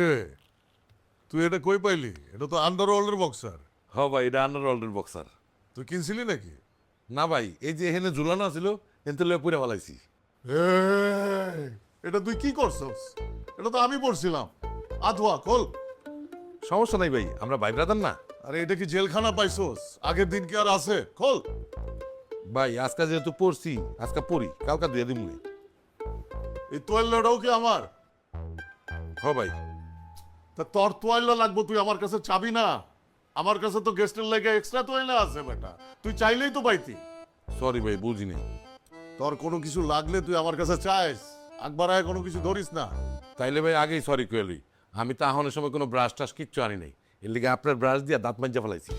কে তুই এটা কই পাইলি? এটা তো আন্ডারওয়ার্ল্ডের বক্সার। হ ভাই, এটা আন্ডারওয়ার্ল্ডের বক্সার। তুই কিনছিলি নাকি? না ভাই, এই যে এখানে ঝুলানো ছিল এনতে লয়ে পুরে ফেলাইছি। এই, এটা তুই কি করছস? এটা তো আমি পড়ছিলাম। আধোয়া খোল। সমস্যা নাই ভাই, আমরা ভাই ব্রাদার না। আরে এটা কি জেলখানা পাইছস? আগের দিন কি আর আছে? খোল। ভাই আজকে যেহেতু পড়ছি, আজকে পড়ি, কালকা দিয়ে দিমু। এই তোয়াল্লাটাও কি আমার? হ ভাই। তা তোর তোয়াল্লা লাগবো, তুই আমার কাছে চাবি না? আমার কাছে তো গেস্টের লেগে এক্সট্রা তোয়াল্লা আছে বেটা, তুই চাইলেই তো পাইতি। সরি ভাই, বুঝি নাই। তোর কোনো কিছু লাগলে তুই আমার কাছে চাইস, একবার আয় কোনো কিছু ধরিস না। তাইলে ভাই আগেই সরি কইলি। আমি তো আহনের সময় কোনো ব্রাশ টাশ কিচ্ছু আনি নাই, এর লিগে আপনার ব্রাশ দিয়া দাঁত মাজা ফেলাইছি।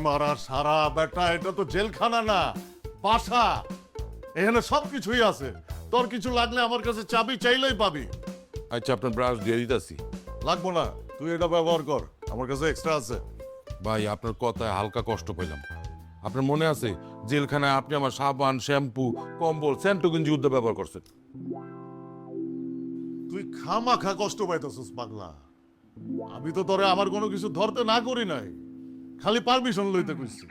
মারা সারা বেটা, এটা তো জেলখানা না, বাসা। এখানে সব কিছুই আছে, তোর কিছু লাগলে আমার কাছে চাবি চাইলেই পাবি। আচ্ছা, আপনার ব্রাশ দিয়ে দিতেছি। লাগবো না, তুই এটা ব্যবহার কর, আমার কাছে এক্সট্রা আছে। ভাই আপনার কথায় হালকা কষ্ট পেলাম। আপনার মনে আছে জেলখানায় আপনি আমার সাবান, শ্যাম্পু, কম্বল, সেন্টু গেঞ্জি উদ্যোগ ব্যবহার করছেন? তুই খামাখা কষ্ট পাইতেছিস পাগলা। আমি তো তোরে আমার কোনো কিছু ধরতে না করি নাই, খালি পারমিশন লইতে কইছি।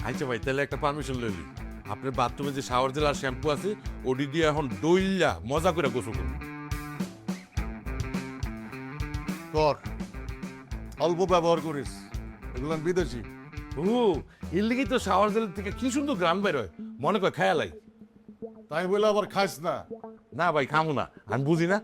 আচ্ছা ভাই, তাহলে একটা পারমিশন লইলি। আপনার বাথরুমে যে শাওয়ার জেল আর শ্যাম্পু আছে, ওটি দিয়ে এখন ডইলা মজা করে গোসল করুন। কর, অল্প ব্যবহার করিস, এগুলো বিদেশি। ও, এর লিগেই তো শাওয়ার জেলের থেকে কি সুন্দর গ্রাম বের হয়, মনে করে খেয়ালাই। তাই বলে আবার খাইস না। না ভাই, খামু না, আমি বুঝি না।